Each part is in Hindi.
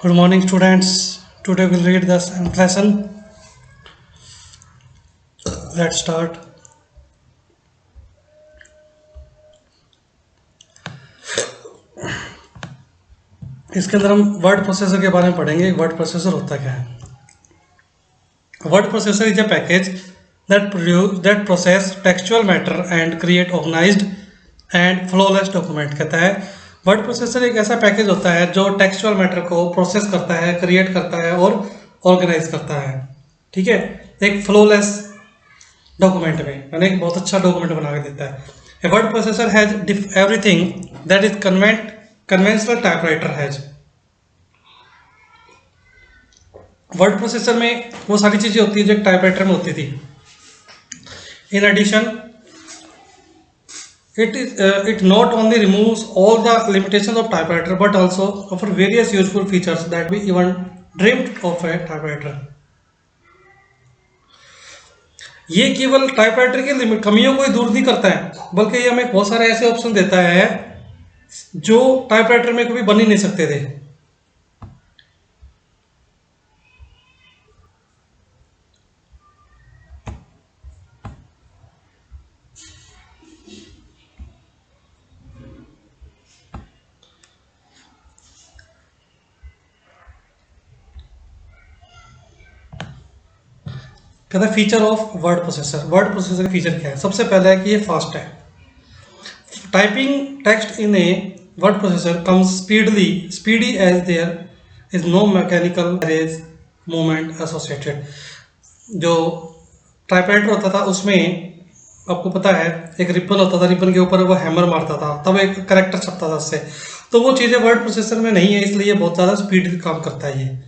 Good morning, students. Today we'll read this lesson. Let's start. इसके अंदर हम वर्ड प्रोसेसर के बारे में पढ़ेंगे. वर्ड प्रोसेसर होता क्या है? Word processor is a package that process textual matter and create organized and flawless document. कहता है वर्ड प्रोसेसर एक ऐसा पैकेज होता है जो टेक्सचुअल मैटर को प्रोसेस करता है, क्रिएट करता है और ऑर्गेनाइज करता है. ठीक है, एक फ्लोलेस डॉक्यूमेंट में यानी एक बहुत अच्छा डॉक्यूमेंट बना के देता है. ए word processor has everything that is conventional typewriter has. Word processor में वो सारी चीजें होती है जो एक टाइपराइटर में होती थी. In addition it not only removes all the limitations of typewriter but also offer various useful features that we even dreamed of a typewriter. ये केवल टाइपराइटर की कमियों को ही दूर नहीं करता है बल्कि ये हमें बहुत सारे ऐसे ऑप्शन देता है जो टाइपराइटर में कभी बन ही नहीं सकते थे. कहता है feature of word processor. Word processor का फीचर क्या है? सबसे पहला है कि ये फास्ट है. Typing text in a word processor comes speedy as there is no mechanical erase movement associated. जो टाइपराइटर होता था उसमें आपको पता है एक रिबन होता था, रिबन के ऊपर वो हैमर मारता था तब एक करेक्टर छपता था उससे. तो वो चीज़ें वर्ड प्रोसेसर में नहीं है, इसलिए बहुत ज़्यादा स्पीड काम करता है. ये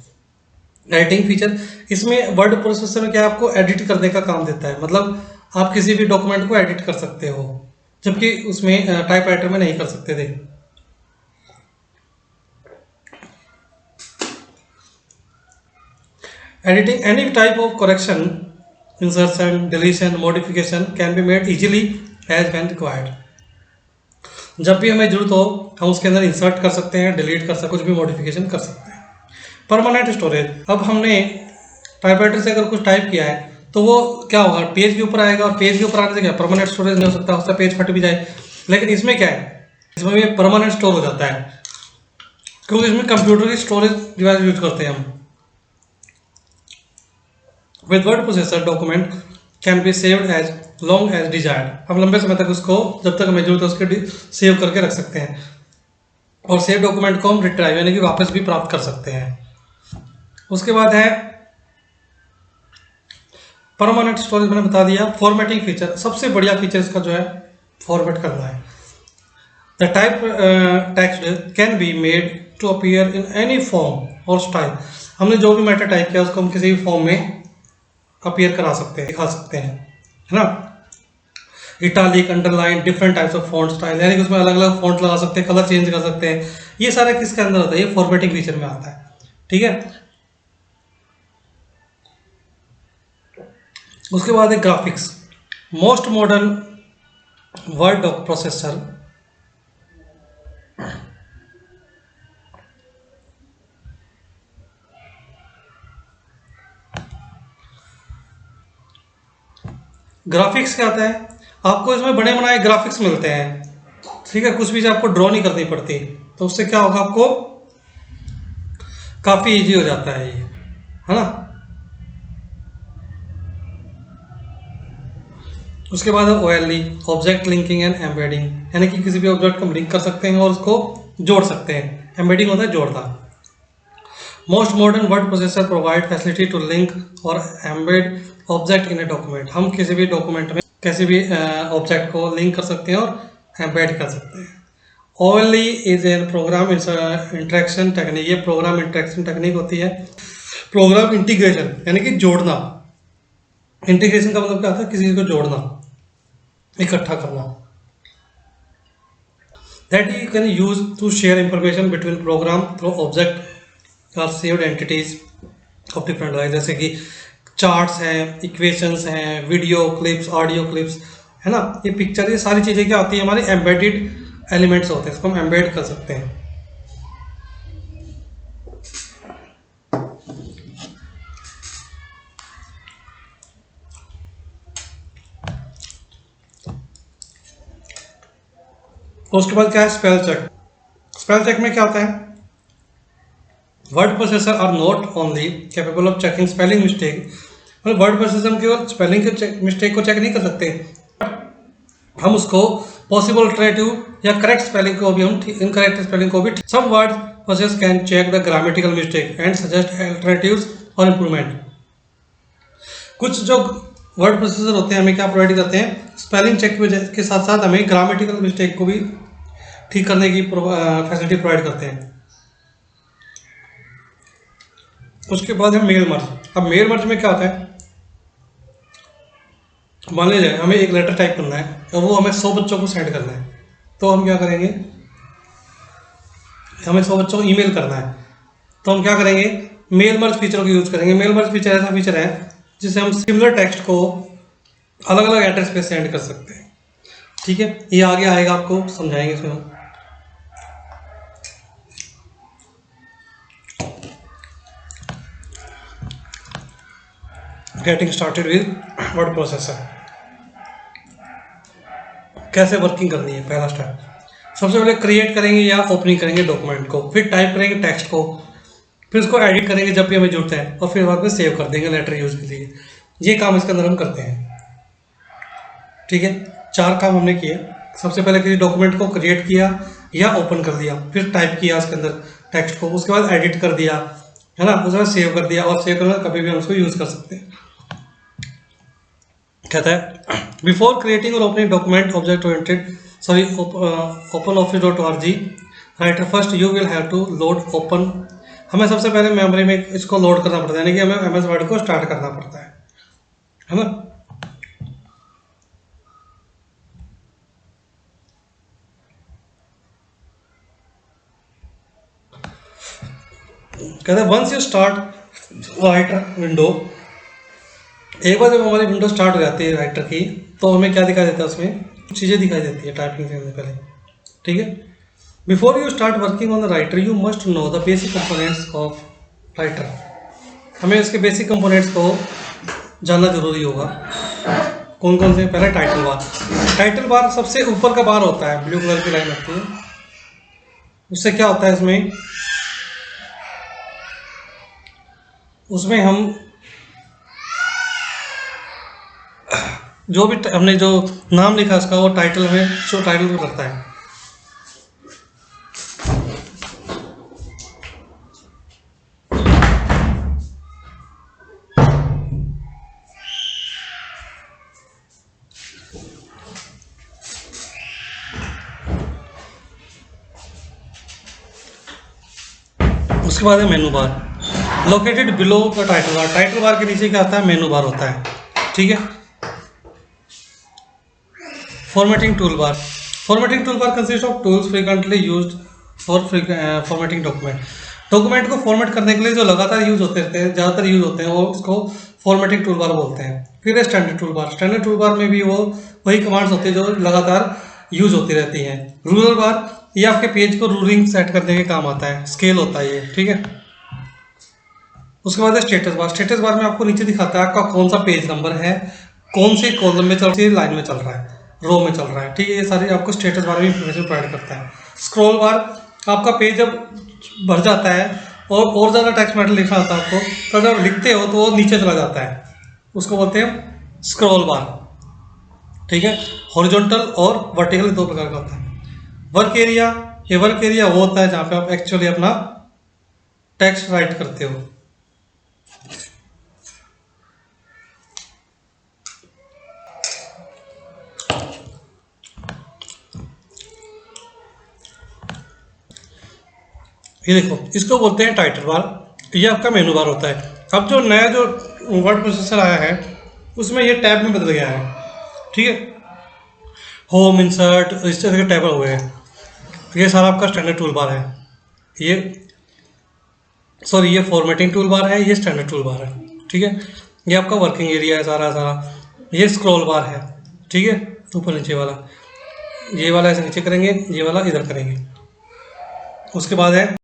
राइटिंग फीचर इसमें वर्ड प्रोसेसर में क्या आपको एडिट करने का काम देता है. मतलब आप किसी भी डॉक्यूमेंट को एडिट कर सकते हो जबकि उसमें टाइपराइटर में नहीं कर सकते थे. Editing any type of correction, insertion, deletion, modification can be made easily as when required. जब भी हमें जरूरत हो हम उसके अंदर इंसर्ट कर सकते हैं, डिलीट कर सकते हैं, कुछ भी मॉडिफिकेशन कर सकते हैं. Permanent storage. अब हमने टाइपराइटर से अगर कुछ टाइप किया है तो वो क्या होगा, पेज के ऊपर आएगा और पेज के ऊपर आने से क्या परमानेंट स्टोरेज नहीं हो सकता, उसका पेज फट भी जाए. लेकिन इसमें क्या है, इसमें भी परमानेंट स्टोर हो जाता है क्योंकि इसमें कंप्यूटर की स्टोरेज डिवाइस यूज करते हैं हम. With word processor document can be saved as long as desired. हम लंबे समय तक उसको जब तक हमें जरूरत है उसके सेव करके रख सकते हैं और सेव डॉक्यूमेंट को हम रिट्राइव यानी कि वापस भी प्राप्त कर सकते हैं. उसके बाद है परमानेंट स्टोरेज, मैंने बता दिया. फॉर्मेटिंग फीचर, सबसे बढ़िया फीचर इसका जो है फॉर्मेट करना है. The type text can be made to appear in any form और स्टाइल. हमने जो भी मैटर टाइप किया उसको हम किसी भी फॉर्म में अपीयर करा सकते हैं, दिखा सकते हैं, है ना. Italic, underline, different types of font style यानी कि उसमें अलग अलग फॉन्ट लगा सकते हैं, कलर चेंज कर सकते हैं. ये सारा किसके अंदर होता है? ये फॉर्मेटिंग फीचर में आता है. ठीक है. उसके बाद है graphics. Most modern word processor graphics क्या आता है? आपको इसमें बने बनाए ग्राफिक्स मिलते हैं. ठीक है, कुछ भी आपको ड्रॉ नहीं करनी पड़ती तो उससे क्या होगा, आपको काफी इजी हो जाता है ये, है ना. उसके बाद है OLE, object linking and embedding, यानी कि किसी भी ऑब्जेक्ट को हम लिंक कर सकते हैं और उसको जोड़ सकते हैं. एम्बेडिंग होता है जोड़ना. Most modern word processor provide facility to link और embed object in a document. हम किसी भी डॉक्यूमेंट में किसी भी ऑब्जेक्ट को लिंक कर सकते हैं और एम्बेड कर सकते हैं. OLE is an program interaction technique. ये प्रोग्राम इंटरेक्शन टेक्निक होती है. प्रोग्राम इंटीग्रेशन यानी कि जोड़ना. इंटीग्रेशन का मतलब क्या होता है? किसी को जोड़ना, इकट्ठा करना. That you can use to share information between program through object और saved entities of different like. जैसे कि चार्ट्स हैं, इक्वेशंस हैं, वीडियो क्लिप्स, ऑडियो क्लिप्स, है ना. ये पिक्चर, ये सारी चीज़ें क्या होती है, हमारी एम्बेडेड एलिमेंट्स होते हैं, इसको हम एम्बेड कर सकते हैं. उसके बाद क्या है स्पेल चेक। स्पेल चेक में क्या होता है, word processor are not only capable of checking spelling mistake, मतलब वर्ड प्रोसेसर हम केवल स्पेलिंग के मिस्टेक को चेक नहीं कर सकते, हम उसको पॉसिबल अल्टरनेटिव या करेक्ट स्पेलिंग को भी हम इनकरेक्ट स्पेलिंग को भी, some word process can check the grammatical mistake and suggest alternatives और इम्प्रूवमेंट। कुछ जो वर्ड प्रोसेसर होते हैं हमें क्या प्रोवाइड करते हैं, स्पेलिंग चेक के साथ साथ हमें ग्रामेटिकल मिस्टेक को भी ठीक करने की फैसिलिटी प्रोवाइड करते हैं। उसके बाद है मेल मर्ज। अब मेल मर्ज में क्या होता है, मान लीजिए हमें एक लेटर टाइप करना है और वो हमें 100 बच्चों को सेंड करना है, तो हम क्या करेंगे, हमें 100 बच्चों को ईमेल करना है, तो हम क्या करेंगे, मेल मर्ज फीचर को यूज करेंगे। मेल मर्ज फीचर ऐसा फीचर है जिससे हम सिमिलर टेक्स्ट को अलग अलग एड्रेस पे सेंड कर सकते हैं। ठीक है, ये आगे आएगा, आपको समझाएंगे इसमें हम। Getting started with word processor, कैसे वर्किंग करनी है। पहला स्टेप, सबसे पहले क्रिएट करेंगे या ओपनिंग करेंगे डॉक्यूमेंट को, फिर टाइप करेंगे टेक्स्ट को, फिर उसको एडिट करेंगे जब भी हमें जरूरत है, और फिर बाद में सेव कर देंगे लेटर यूज के लिए। ये काम इसके अंदर हम करते हैं। ठीक है, 4 काम हमने किए। सबसे पहले किसी डॉक्यूमेंट को क्रिएट किया या ओपन कर दिया, फिर टाइप किया उसके अंदर टेक्स्ट को, उसके बाद एडिट कर दिया, है ना, उसके बाद सेव कर दिया, और सेव करना कभी भी हम उसको यूज कर सकते हैं। कहता है बिफोर क्रिएटिंग और opening document object oriented open office.org writer first you will have to load open. हमें सबसे पहले मेमोरी में इसको लोड करना पड़ता है, यानी कि हमें MS वर्ड को स्टार्ट करना पड़ता है ना। कहते हैं once you start writer window, एक बार जब हमारी विंडो स्टार्ट हो जाती है राइटर की, तो हमें क्या दिखाई देता है, उसमें कुछ चीज़ें दिखाई देती है टाइपिंग करने से पहले। ठीक है, before you start working on the writer you must know the basic components of writer. हमें इसके बेसिक कंपोनेंट्स को जानना जरूरी होगा। कौन कौन से, पहले टाइटल बार। टाइटल बार सबसे ऊपर का बार होता है, ब्लू कलर की लाइन होती है, उससे क्या होता है, उसमें हम जो भी हमने जो नाम लिखा उसका, वो टाइटल में शो टाइटल को करता है। उसके बाद है मेनू बार located below the title bar. Title bar के नीचे क्या आता है, मेनू बार होता है। ठीक है, formatting tool bar. Formatting tool bar consist of tools frequently used for formatting document. Document को फॉर्मेट करने के लिए जो लगातार यूज होते रहते हैं, ज़्यादातर यूज होते हैं, वो उसको फॉर्मेटिंग टूल बार बोलते हैं। फिर है standard tool bar. Standard tool bar में भी वो वही कमांड्स होती है जो लगातार यूज होती रहती हैं। रूलर बार, ये आपके पेज को रूलिंग सेट करने के काम आता है, स्केल होता है ये। ठीक है, उसके बाद है स्टेटस बार। स्टेटस बार में आपको नीचे दिखाता है आपका कौन सा पेज नंबर है, कौन से कॉलम में चल रहा है, लाइन में चल रहा है, रो में चल रहा है। ठीक है, ये सारी आपको स्टेटस बार में इंफॉर्मेशन प्रोवाइड करता है। स्क्रॉल बार, आपका पेज जब भर जाता है और ज़्यादा टेक्स्ट मैटर लिखना होता है आपको, तो जब लिखते हो तो वो नीचे चला जाता है, उसको बोलते हैं स्क्रॉल बार। ठीक है, हॉरिजॉन्टल और वर्टिकल 2 प्रकार का होता है। वर्क एरिया, ये वर्क एरिया वो होता है जहाँ पे आप एक्चुअली अपना टेक्स्ट राइट करते हो। ये देखो, इसको बोलते हैं टाइटल बार। ये आपका मेनू बार होता है। अब जो नया जो वर्ड प्रोसेसर आया है उसमें ये टैब में बदल गया है। ठीक है, होम, इंसर्ट, इस तरह के टैब हो गए हैं। ये सारा आपका स्टैंडर्ड टूल बार है। ये फॉर्मेटिंग टूल बार है, ये स्टैंडर्ड टूल बार है। ठीक है, ये आपका वर्किंग एरिया है सारा। ये स्क्रॉल बार है। ठीक है, ऊपर नीचे वाला, ये वाला ऐसे नीचे करेंगे, ये वाला इधर करेंगे। उसके बाद है